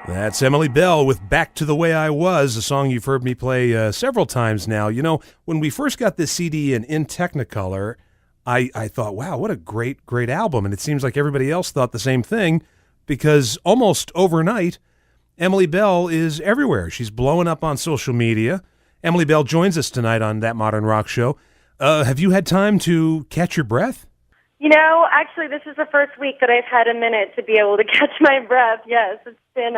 That's Emily Bell with Back to the Way I Was, a song you've heard me play several times now. You know, when we first got this CD in Technicolor, I thought, wow, what a great album. And it seems like everybody else thought the same thing because almost overnight, Emily Bell is everywhere. She's blowing up on social media. Emily Bell joins us tonight on That Modern Rock Show. Have you had time to catch your breath? You know, actually, this is the first week that I've had a minute to be able to catch my breath. Yes, it's been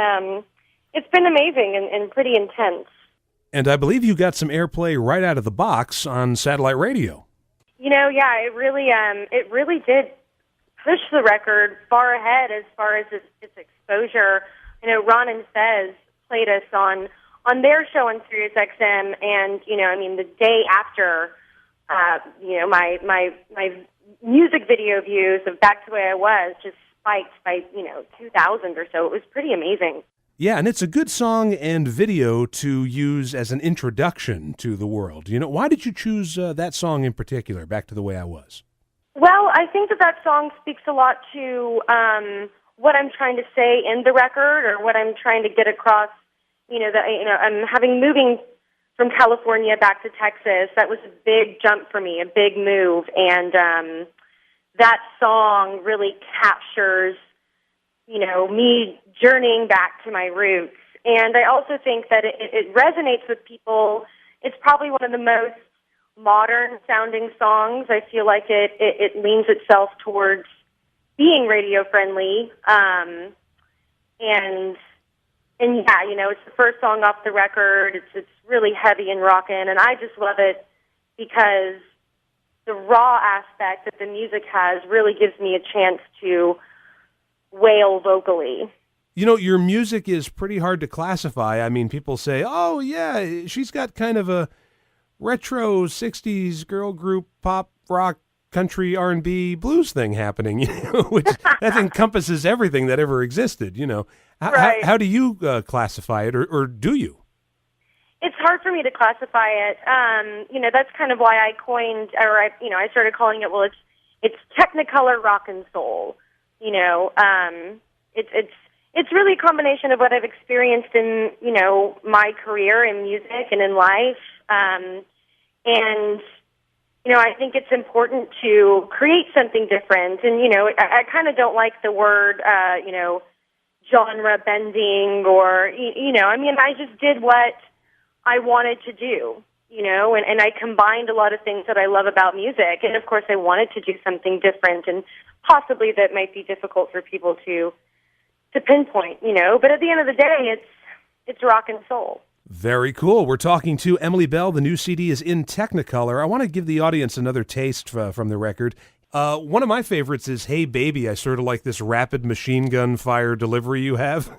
amazing and pretty intense. And I believe you got some airplay right out of the box on satellite radio. You know, yeah, it really did push the record far ahead as far as its exposure. You know, Ron and Fez played us on their show on Sirius XM, and you know, I mean, the day after, you know, my music video views of Back to the Way I Was just spiked by, 2,000 or so. It was pretty amazing. Yeah, and it's a good song and video to use as an introduction to the world. You know, why did you choose that song in particular, Back to the Way I Was? Well, I think that song speaks a lot to what I'm trying to say in the record, or what I'm trying to get across. I'm moving from California back to Texas. That was a big jump for me, a big move, and that song really captures, me journeying back to my roots. And I also think that it resonates with people. It's probably one of the most modern-sounding songs. I feel like it leans itself towards being radio-friendly, and yeah, it's the first song off the record. It's really heavy and rockin', and I just love it because the raw aspect that the music has really gives me a chance to wail vocally. You know, your music is pretty hard to classify. I mean, people say, oh, yeah, she's got kind of a retro 60s girl group pop rock country R&B blues thing happening, which that encompasses everything that ever existed, Right. How do you classify it, or do you? It's hard for me to classify it. That's kind of why I coined, I started calling it, it's Technicolor rock and soul. It's really a combination of what I've experienced in, my career in music and in life. I think it's important to create something different. And, I kind of don't like the word, genre bending or, I just did what I wanted to do, and I combined a lot of things that I love about music. And, of course, I wanted to do something different and possibly that might be difficult for people to pinpoint, But at the end of the day, it's rock and soul. Very cool. We're talking to Emily Bell. The new CD is in Technicolor. I want to give the audience another taste from the record. One of my favorites is Hey Baby. I sort of like this rapid machine gun fire delivery you have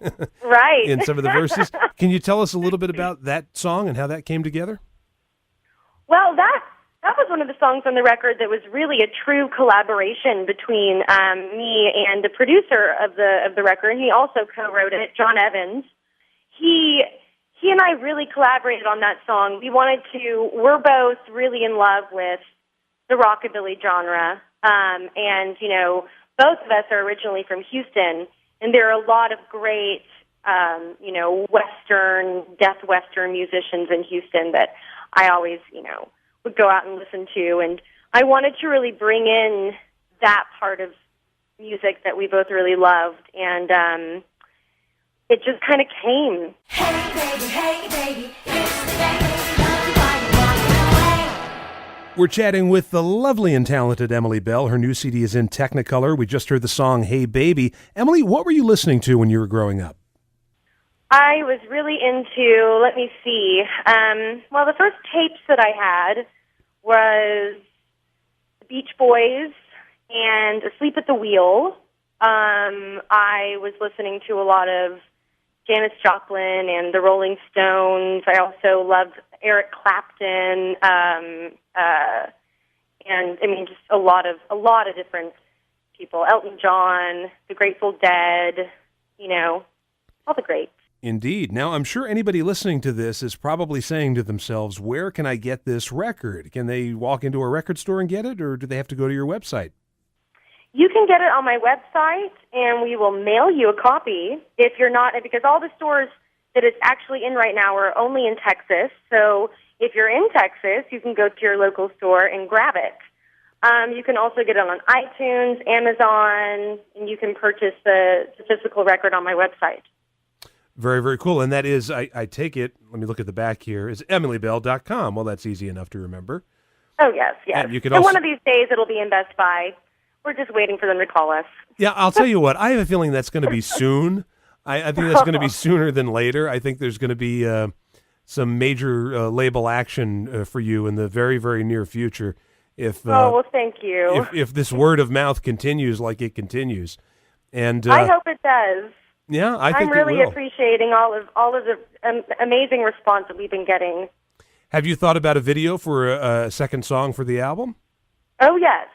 right. in some of the verses. Can you tell us a little bit about that song and how that came together? Well, that was one of the songs on the record that was really a true collaboration between me and the producer of the record. And he also co-wrote it, John Evans. He and I really collaborated on that song. We're both really in love with the rockabilly genre. And, both of us are originally from Houston, and there are a lot of great, death Western musicians in Houston that I always, would go out and listen to. And I wanted to really bring in that part of music that we both really loved. And, it just kind of came. Hey baby, it's the day love you while you're walking away. We're chatting with the lovely and talented Emily Bell. Her new CD is in Technicolor. We just heard the song Hey Baby. Emily, what were you listening to when you were growing up? I was really into, let me see, the first tapes that I had was the Beach Boys and Asleep at the Wheel. I was listening to a lot of Janis Joplin and the Rolling Stones. I also loved Eric Clapton, and just a lot of different people. Elton John, the Grateful Dead, all the greats. Indeed. Now, I'm sure anybody listening to this is probably saying to themselves, where can I get this record? Can they walk into a record store and get it, or do they have to go to your website? You can get it on my website, and we will mail you a copy if you're not, because all the stores that it's actually in right now are only in Texas. So if you're in Texas, you can go to your local store and grab it. You can also get it on iTunes, Amazon, and you can purchase the physical record on my website. Very, very cool. And that is, I take it, let me look at the back here, is EmilyBell.com. Well, that's easy enough to remember. Oh, yes, yes. And you can And also, one of these days it'll be in Best Buy. We're just waiting for them to call us. yeah, I'll tell you what, I have a feeling that's going to be soon. I think that's going to be sooner than later. I think there's going to be some major label action for you in the very, very near future. If well, thank you. if this word of mouth continues like it continues, and I hope it does. Yeah, I think I'm really it will. appreciating all of the amazing response that we've been getting. Have you thought about a video for a second song for the album? Oh yes,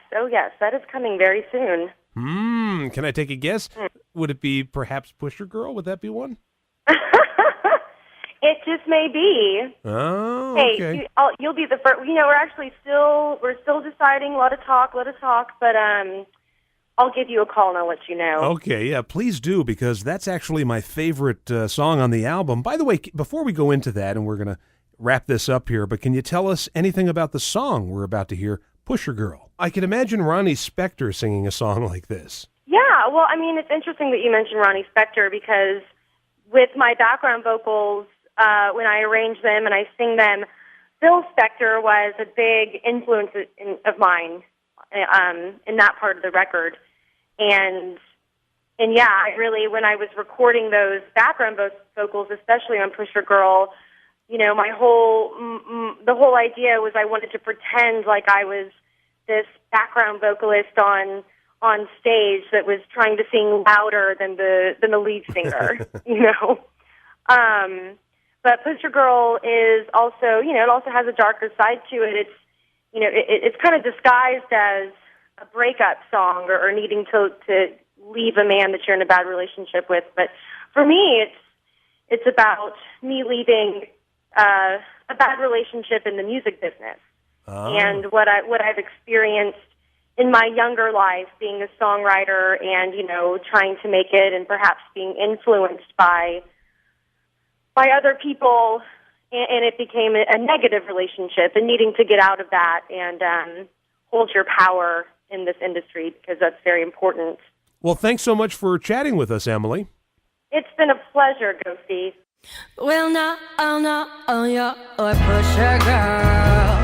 that is coming very soon. Can I take a guess? Would it be perhaps Pusher Girl? Would that be one? It just may be. Oh, Hey, okay. you'll be the first. You know, we're still deciding. A lot of talk, but I'll give you a call and I'll let you know. Okay, yeah, please do, because that's actually my favorite song on the album. By the way, before we go into that, and we're going to wrap this up here, but can you tell us anything about the song we're about to hear, Pusher Girl? I can imagine Ronnie Spector singing a song like this. Yeah, well, I mean, it's interesting that you mentioned Ronnie Spector, because with my background vocals, when I arrange them and I sing them, Phil Spector was a big influence of mine in that part of the record. And yeah, I really, when I was recording those background vocals, especially on Pusher Girl, you know, the whole idea was I wanted to pretend like I was this background vocalist on stage that was trying to sing louder than the lead singer, you know. But Pusher Girl is also, you know, it also has a darker side to it. It's, you know, it's kind of disguised as a breakup song or needing to leave a man that you're in a bad relationship with. But for me, it's about me leaving a bad relationship in the music business. Oh. And what I've experienced in my younger life, being a songwriter and, you know, trying to make it, and perhaps being influenced by other people, and it became a negative relationship, and needing to get out of that and hold your power in this industry, because that's very important. Well, thanks so much for chatting with us, Emily. It's been a pleasure, Ghosty. Well, now, oh, no, oh, you're a pusher girl.